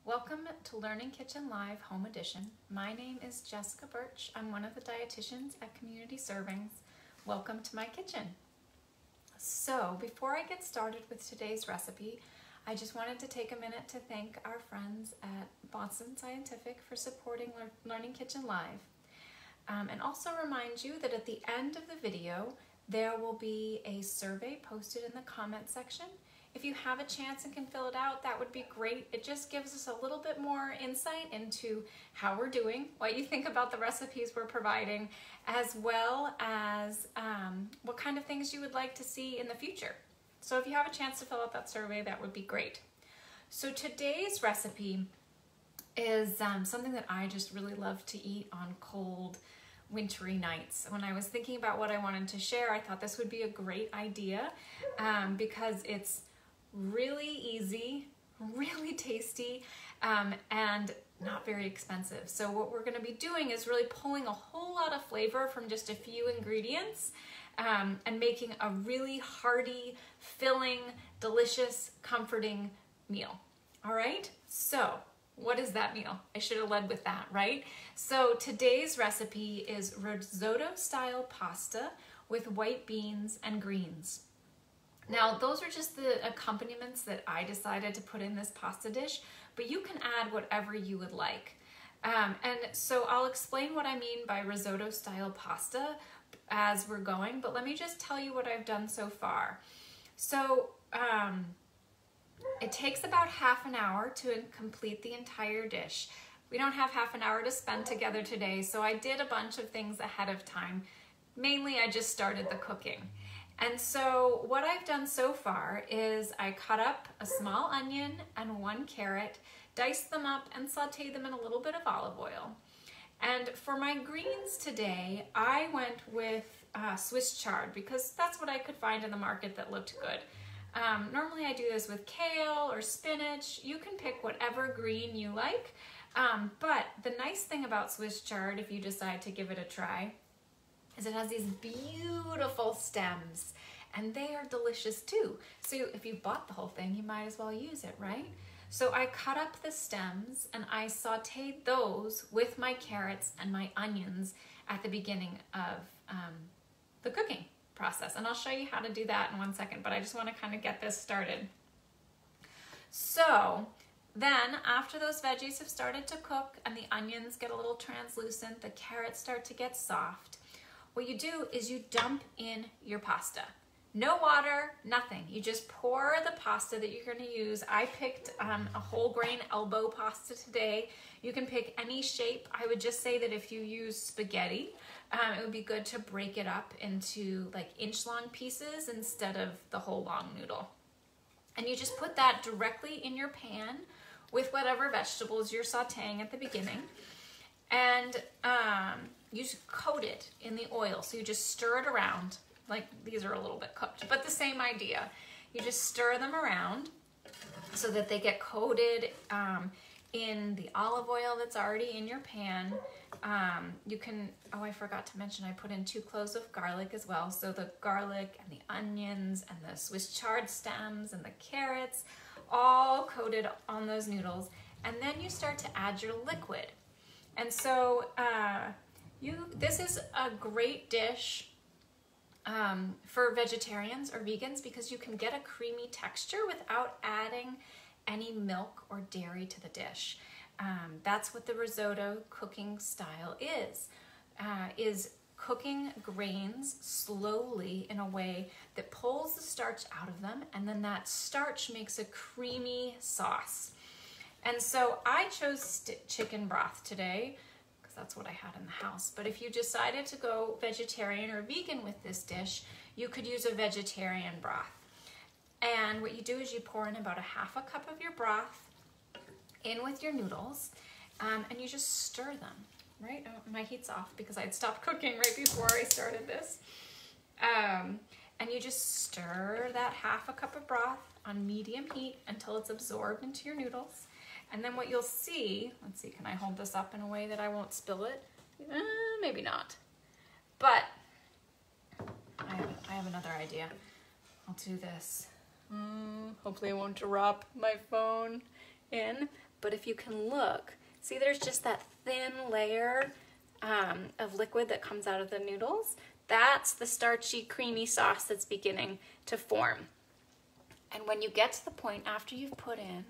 Welcome to Learning Kitchen Live Home Edition. My name is Jessica Birch. I'm one of the dietitians at Community Servings. Welcome to my kitchen. So before I get started with today's recipe, I just wanted to take a minute to thank our friends at Boston Scientific for supporting Learning Kitchen Live. And also remind you that at the end of the video, there will be a survey posted in the comment section. If you have a chance and can fill it out, that would be great. It just gives us a little bit more insight into how we're doing, what you think about the recipes we're providing, as well as what kind of things you would like to see in the future. So if you have a chance to fill out that survey, that would be great. So today's recipe is something that I just really love to eat on cold, wintry nights. When I was thinking about what I wanted to share, I thought this would be a great idea because it's really easy, really tasty, and not very expensive. So what we're going to be doing is really pulling a whole lot of flavor from just a few ingredients and making a really hearty, filling, delicious, comforting meal. All right, so what is that meal? I should have led with that, right? So today's recipe is risotto style pasta with white beans and greens. Now, those are just the accompaniments that I decided to put in this pasta dish, but you can add whatever you would like. And so I'll explain what I mean by risotto style pasta as we're going, but let me just tell you what I've done so far. So it takes about half an hour to complete the entire dish. We don't have half an hour to spend together today, so I did a bunch of things ahead of time. Mainly, I just started the cooking. And so what I've done so far is I cut up a small onion and 1 carrot, diced them up and sauteed them in a little bit of olive oil. And for my greens today, I went with Swiss chard because that's what I could find in the market that looked good. Normally I do this with kale or spinach. You can pick whatever green you like. But the nice thing about Swiss chard, if you decide to give it a try, is it has these beautiful stems and they are delicious too. So if you bought the whole thing, you might as well use it, right? So I cut up the stems and I sauteed those with my carrots and my onions at the beginning of the cooking process. And I'll show you how to do that in 1 second, but I just want to kind of get this started. So then after those veggies have started to cook and the onions get a little translucent, the carrots start to get soft, what you do is you dump in your pasta. No water, nothing. You just pour the pasta that you're going to use. I picked a whole grain elbow pasta today. You can pick any shape. I would just say that if you use spaghetti, it would be good to break it up into like inch-long pieces instead of the whole long noodle. And you just put that directly in your pan with whatever vegetables you're sauteing at the beginning. And you just coat it in the oil. So you just stir it around. Like these are a little bit cooked, but the same idea. You just stir them around so that they get coated in the olive oil that's already in your pan. You can, oh, I forgot to mention I put in 2 cloves of garlic as well. So the garlic and the onions and the Swiss chard stems and the carrots all coated on those noodles. And then you start to add your liquid. And so this is a great dish for vegetarians or vegans because you can get a creamy texture without adding any milk or dairy to the dish. That's what the risotto cooking style is cooking grains slowly in a way that pulls the starch out of them, and then that starch makes a creamy sauce. And so I chose chicken broth today because that's what I had in the house. But if you decided to go vegetarian or vegan with this dish, you could use a vegetarian broth. And what you do is you pour in about 1/2 cup of your broth in with your noodles, and you just stir them, right? Oh, my heat's off because I had stopped cooking right before I started this. And you just stir that 1/2 cup of broth on medium heat until it's absorbed into your noodles. And then what you'll see, let's see, can I hold this up in a way that I won't spill it? Maybe not. But I have another idea. I'll do this. Hopefully I won't drop my phone in. but if you can look, see there's just that thin layer of liquid that comes out of the noodles? That's the starchy, creamy sauce that's beginning to form. And when you get to the point after you've put in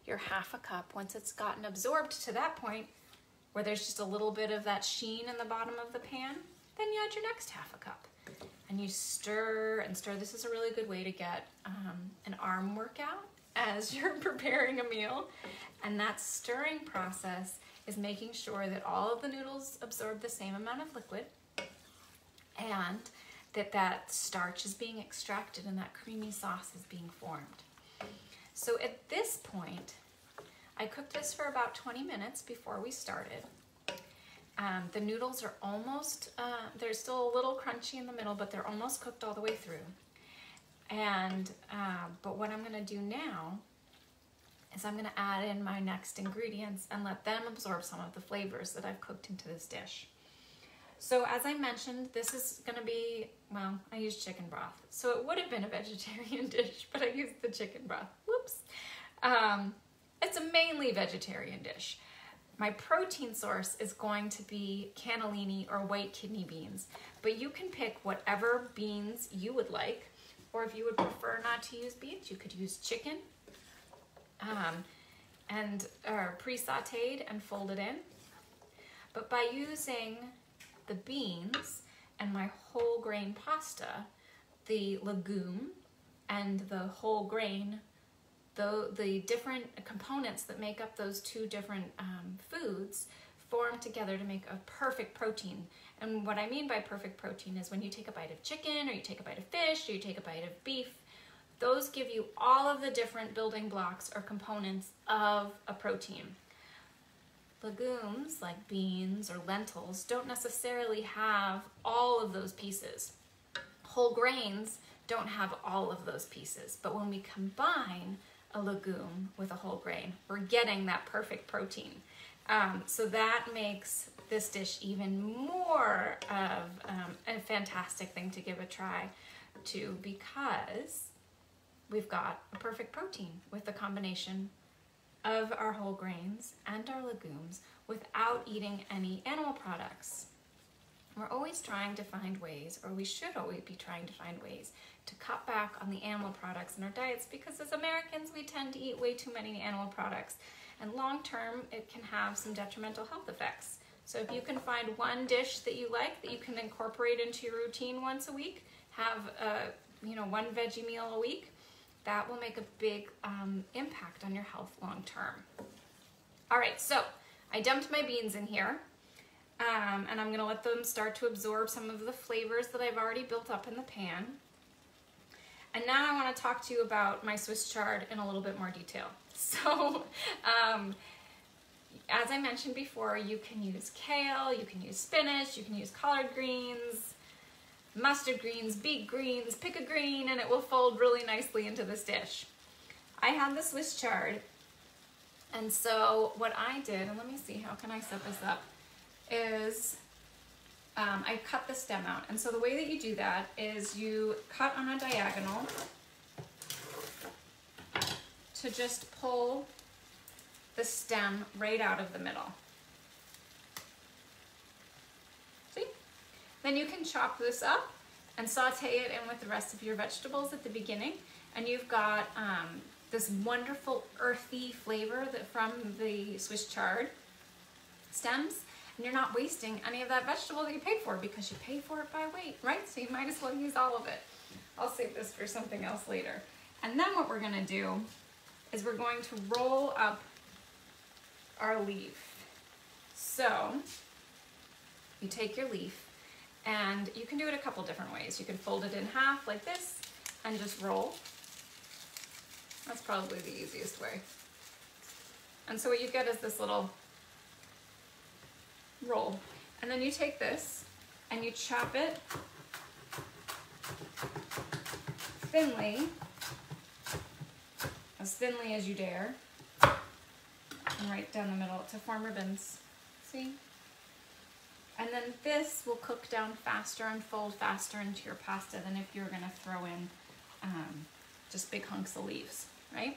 your half a cup, once it's gotten absorbed to that point where there's just a little bit of that sheen in the bottom of the pan, then you add your next half a cup. And you stir and stir. This is a really good way to get an arm workout as you're preparing a meal. And that stirring process is making sure that all of the noodles absorb the same amount of liquid and that starch is being extracted and that creamy sauce is being formed. So at this point, I cooked this for about 20 minutes before we started. The noodles are almost, they're still a little crunchy in the middle, but they're almost cooked all the way through. And, but what I'm gonna do now is I'm gonna add in my next ingredients and let them absorb some of the flavors that I've cooked into this dish. So as I mentioned, this is gonna be, well, I used chicken broth. So it would have been a vegetarian dish, but I used the chicken broth, whoops. It's a mainly vegetarian dish. My protein source is going to be cannellini or white kidney beans, but you can pick whatever beans you would like, or if you would prefer not to use beans, you could use chicken or pre-sauteed and folded in. But by using the beans and my whole grain pasta, the legume and the whole grain, the different components that make up those two different foods form together to make a perfect protein. And what I mean by perfect protein is when you take a bite of chicken or you take a bite of fish or you take a bite of beef, those give you all of the different building blocks or components of a protein. Legumes like beans or lentils don't necessarily have all of those pieces. Whole grains don't have all of those pieces, but when we combine a legume with a whole grain, we're getting that perfect protein. So that makes this dish even more of a fantastic thing to give a try to, because we've got a perfect protein with the combination of our whole grains and our legumes without eating any animal products. We're always trying to find ways, or we should always be trying to find ways, to cut back on the animal products in our diets, because as Americans we tend to eat way too many animal products, and long term it can have some detrimental health effects. So if you can find one dish that you like that you can incorporate into your routine once a week, have one veggie meal a week, that will make a big impact on your health long term. All right, so I dumped my beans in here. And I'm gonna let them start to absorb some of the flavors that I've already built up in the pan. And now I wanna talk to you about my Swiss chard in a little bit more detail. So, as I mentioned before, you can use kale, you can use spinach, you can use collard greens, mustard greens, beet greens, pick a green, and it will fold really nicely into this dish. I had the Swiss chard, and so what I did, and let me see, how can I set this up? Is I cut the stem out. And so the way that you do that is you cut on a diagonal to just pull the stem right out of the middle. See? Then you can chop this up and saute it in with the rest of your vegetables at the beginning, and you've got this wonderful earthy flavor from the Swiss chard stems. And you're not wasting any of that vegetable that you paid for, because you pay for it by weight, right? So you might as well use all of it. I'll save this for something else later. And then what we're gonna do is we're going to roll up our leaf. So you take your leaf, and you can do it a couple different ways. You can fold it in half like this and just roll. That's probably the easiest way. And so what you get is this little roll. And then you take this and you chop it thinly, as thinly as you dare, and right down the middle to form ribbons. See? And then this will cook down faster and fold faster into your pasta than if you were going to throw in just big hunks of leaves, right?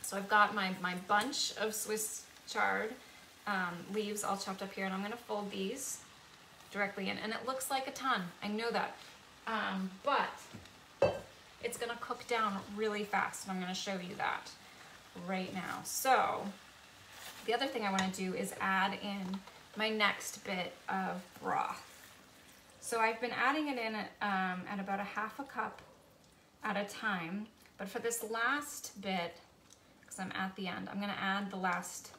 So I've got my bunch of Swiss chard leaves all chopped up here, and I'm gonna fold these directly in, and it looks like a ton, I know that, but it's gonna cook down really fast, and I'm gonna show you that right now. So the other thing I wanna do is add in my next bit of broth. So I've been adding it in at about a half a cup at a time, but for this last bit, because I'm at the end, I'm gonna add the last,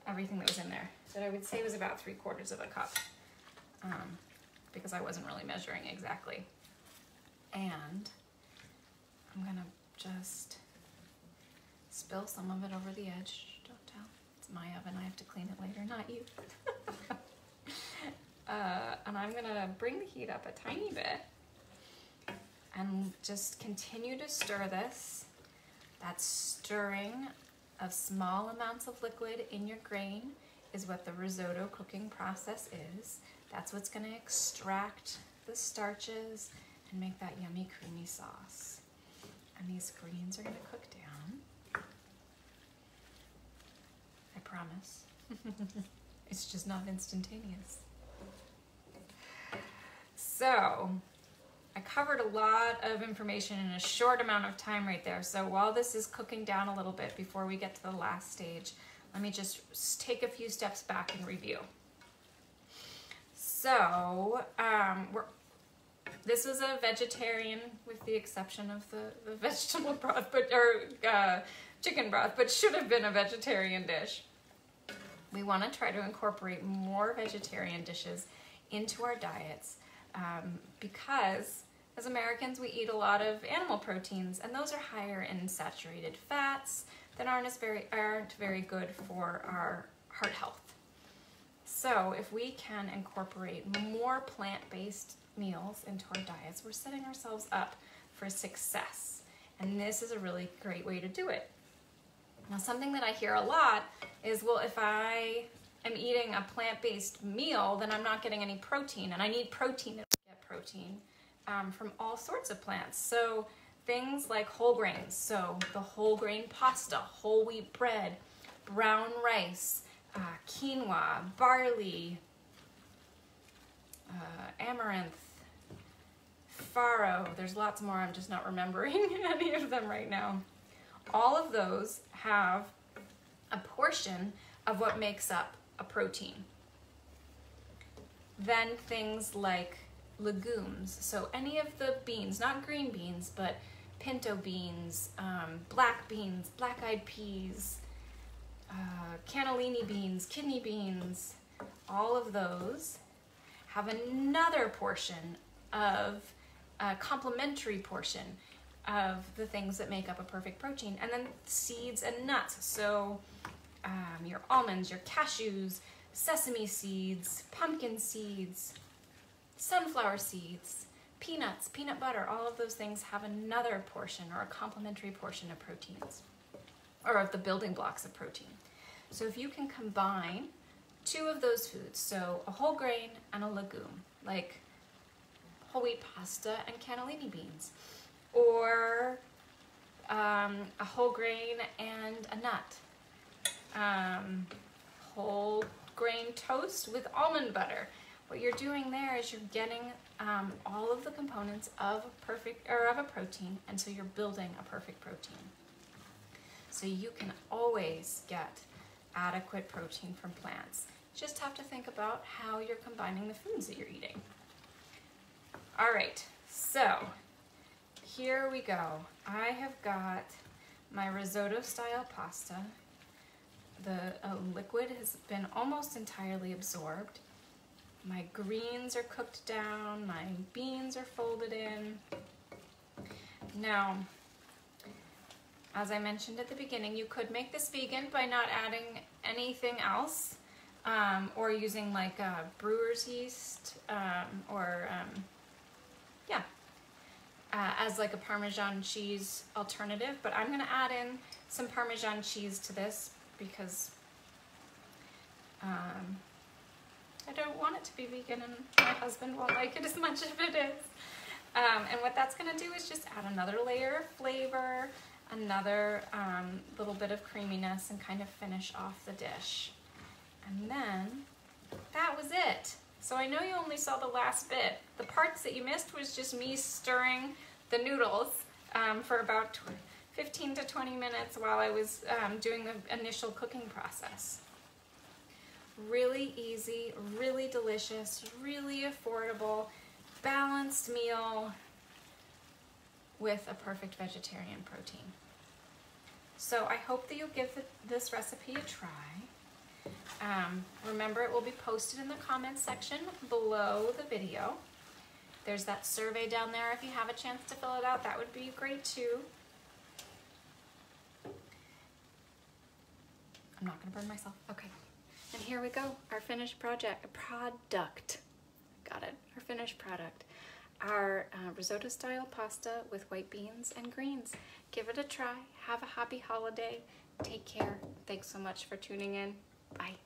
everything that was in there, that I would say was about 3/4 of a cup, because I wasn't really measuring exactly. And I'm gonna just spill some of it over the edge. Don't tell, it's my oven, I have to clean it later, not you. And I'm gonna bring the heat up a tiny bit and just continue to stir this. That stirring of small amounts of liquid in your grain is what the risotto cooking process is. That's what's gonna extract the starches and make that yummy creamy sauce. And these greens are gonna cook down. I promise. It's just not instantaneous. So, I covered a lot of information in a short amount of time right there. So while this is cooking down a little bit before we get to the last stage, let me just take a few steps back and review. So this is a vegetarian, with the exception of the vegetable broth, chicken broth, but should have been a vegetarian dish. We want to try to incorporate more vegetarian dishes into our diets. Because as Americans, we eat a lot of animal proteins, and those are higher in saturated fats that aren't very good for our heart health. So if we can incorporate more plant-based meals into our diets, we're setting ourselves up for success. And this is a really great way to do it. Now, something that I hear a lot is, well, if I am eating a plant-based meal, then I'm not getting any protein, and I need protein to get protein from all sorts of plants. So things like whole grains, so the whole grain pasta, whole wheat bread, brown rice, quinoa, barley, amaranth, farro, there's lots more, I'm just not remembering any of them right now. All of those have a portion of what makes up a protein. Then things like legumes, so any of the beans, not green beans, but pinto beans, black beans, black-eyed peas, cannellini beans, kidney beans, all of those have another portion of, a complementary portion of the things that make up a perfect protein. And then seeds and nuts, so your almonds, your cashews, sesame seeds, pumpkin seeds, sunflower seeds, peanuts, peanut butter, all of those things have another portion or a complementary portion of proteins, or of the building blocks of protein. So if you can combine two of those foods, so a whole grain and a legume, like whole wheat pasta and cannellini beans, or a whole grain and a nut, whole grain toast with almond butter. What you're doing there is you're getting all of the components of a protein, and so you're building a perfect protein. So you can always get adequate protein from plants. Just have to think about how you're combining the foods that you're eating. All right, so here we go. I have got my risotto style pasta. The liquid has been almost entirely absorbed. My greens are cooked down, my beans are folded in. Now, as I mentioned at the beginning, you could make this vegan by not adding anything else, or using like brewer's yeast, as like a Parmesan cheese alternative. But I'm gonna add in some Parmesan cheese to this because I don't want it to be vegan, and my husband won't like it as much as it is. And what that's gonna do is just add another layer of flavor, another little bit of creaminess and kind of finish off the dish. And then that was it. So I know you only saw the last bit. The parts that you missed was just me stirring the noodles for about 15 to 20 minutes while I was doing the initial cooking process. Really easy, really delicious, really affordable, balanced meal with a perfect vegetarian protein. So I hope that you'll give this recipe a try. Remember, it will be posted in the comments section below the video. There's that survey down there. If you have a chance to fill it out, that would be great too. I'm not gonna burn myself. Okay. And here we go, our finished product. Got it, our finished product. Our risotto style pasta with white beans and greens. Give it a try, have a happy holiday. Take care. Thanks so much for tuning in. Bye.